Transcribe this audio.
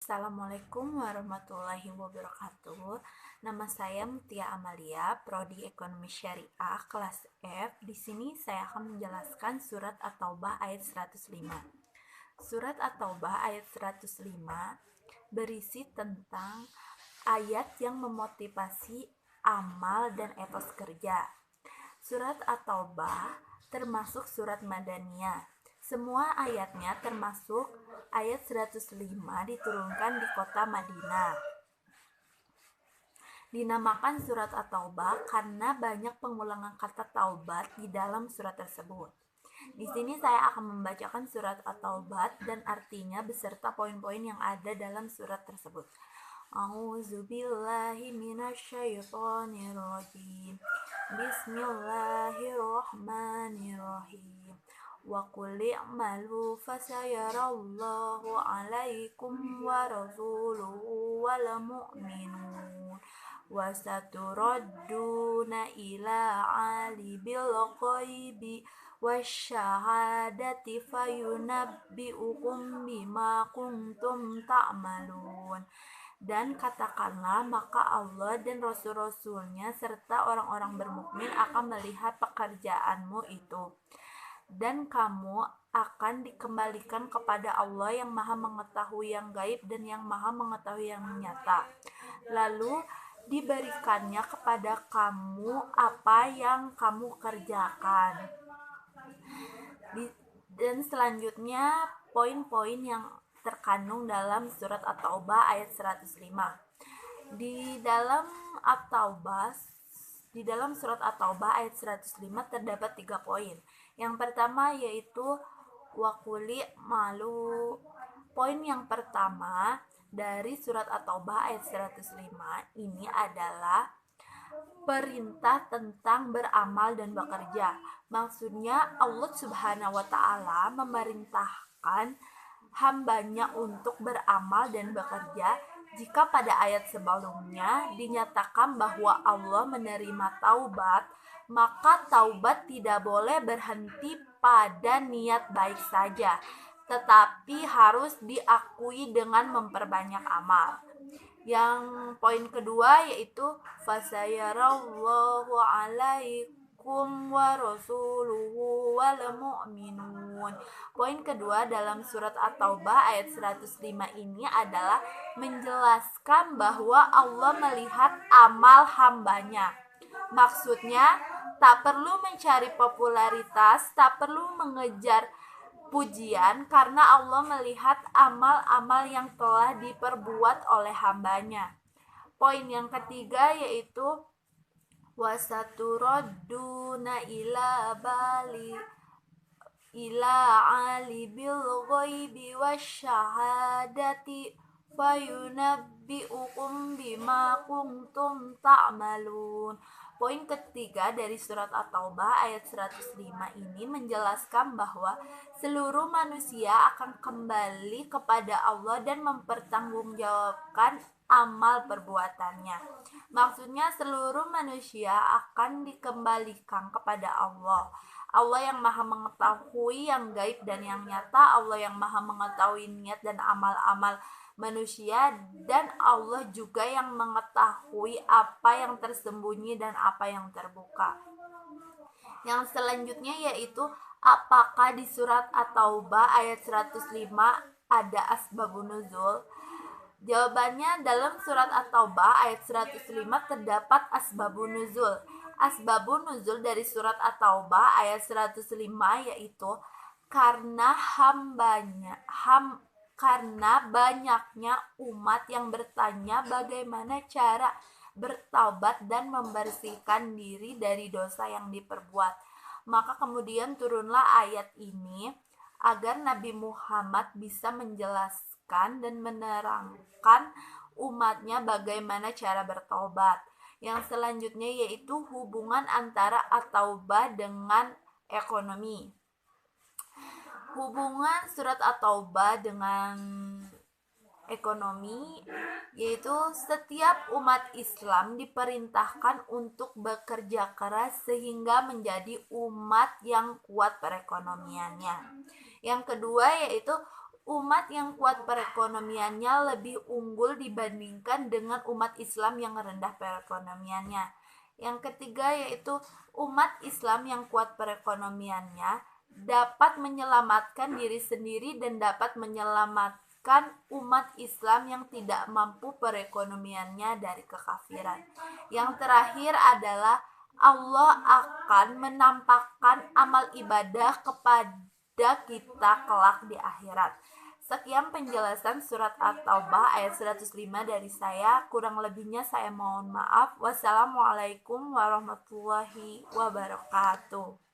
Assalamualaikum warahmatullahi wabarakatuh. Nama saya Mutia Amalia, Prodi Ekonomi Syariah kelas F. Di sini saya akan menjelaskan surat At-Taubah ayat 105. Surat At-Taubah ayat 105 berisi tentang ayat yang memotivasi amal dan etos kerja. Surat At-Taubah termasuk surat Madaniyah. Semua ayatnya termasuk ayat 105 diturunkan di kota Madinah. Dinamakan surat At-Taubah karena banyak pengulangan kata taubat di dalam surat tersebut. Di sini saya akan membacakan surat At-Taubah dan artinya beserta poin-poin yang ada dalam surat tersebut. A'udzubillahi minasyaitonirrajim. Bismillahirrahmanirrahim. Wa qul i'malu fasayarallahu 'alaikum wa rasuluhu wal mu'minun wa saturadduna ila 'alibil ghaibi wasyahadati fayunabbi'ukum bima kuntum ta'malun. Dan katakanlah, maka Allah dan Rasul-Rasulnya serta orang-orang bermukmin akan melihat pekerjaanmu itu, dan kamu akan dikembalikan kepada Allah yang maha mengetahui yang gaib dan yang maha mengetahui yang nyata. Lalu diberikannya kepada kamu apa yang kamu kerjakan. Dan selanjutnya poin-poin yang terkandung dalam surat At-Taubah ayat 105. Di dalam surat At-Taubah ayat 105 terdapat 3 poin. Yang pertama yaitu wakuli malu. Poin yang pertama dari surat At-Taubah ayat 105 ini adalah perintah tentang beramal dan bekerja. Maksudnya Allah Subhanahu wa Ta'ala memerintahkan hambanya untuk beramal dan bekerja. Jika pada ayat sebelumnya dinyatakan bahwa Allah menerima taubat, maka taubat tidak boleh berhenti pada niat baik saja, tetapi harus diakui dengan memperbanyak amal. Yang poin kedua yaitu fasayarallahu 'alaikum wa rasuluhu wal mu'minun. Poin kedua dalam surat At-Taubah ayat 105 ini adalah menjelaskan bahwa Allah melihat amal hambanya. Maksudnya tak perlu mencari popularitas, tak perlu mengejar pujian, karena Allah melihat amal-amal yang telah diperbuat oleh hambanya. Poin yang ketiga yaitu wasaturaduna ila alibil ghaibi wasyahadati fayunabbi'ukum bima kuntum ta'malun. Poin ketiga dari surat At-Taubah ayat 105 ini menjelaskan bahwa seluruh manusia akan kembali kepada Allah dan mempertanggungjawabkan amal perbuatannya. Maksudnya seluruh manusia akan dikembalikan kepada Allah. Allah yang maha mengetahui yang gaib dan yang nyata, Allah yang maha mengetahui niat dan amal-amal manusia, dan Allah juga yang mengetahui apa yang tersembunyi dan apa yang terbuka. Yang selanjutnya yaitu apakah di surat At-Taubah ayat 105 ada asbabun nuzul? Jawabannya, dalam surat At-Taubah ayat 105 terdapat asbabun nuzul. Asbabun nuzul dari surat At-Taubah ayat 105 yaitu karena banyaknya umat yang bertanya bagaimana cara bertaubat dan membersihkan diri dari dosa yang diperbuat. Maka kemudian turunlah ayat ini agar Nabi Muhammad bisa menjelaskan dan menerangkan umatnya bagaimana cara bertobat. Yang selanjutnya yaitu hubungan antara At-Taubah dengan ekonomi. Hubungan surat At-Taubah dengan ekonomi yaitu setiap umat Islam diperintahkan untuk bekerja keras sehingga menjadi umat yang kuat perekonomiannya. Yang kedua yaitu umat yang kuat perekonomiannya lebih unggul dibandingkan dengan umat Islam yang rendah perekonomiannya. Yang ketiga yaitu umat Islam yang kuat perekonomiannya dapat menyelamatkan diri sendiri dan dapat menyelamatkan umat Islam yang tidak mampu perekonomiannya dari kekafiran. Yang terakhir adalah Allah akan menampakkan amal ibadah kepada kita kelak di akhirat. Sekian penjelasan surat At-Taubah ayat 105 dari saya. Kurang lebihnya saya mohon maaf. Wassalamualaikum warahmatullahi wabarakatuh.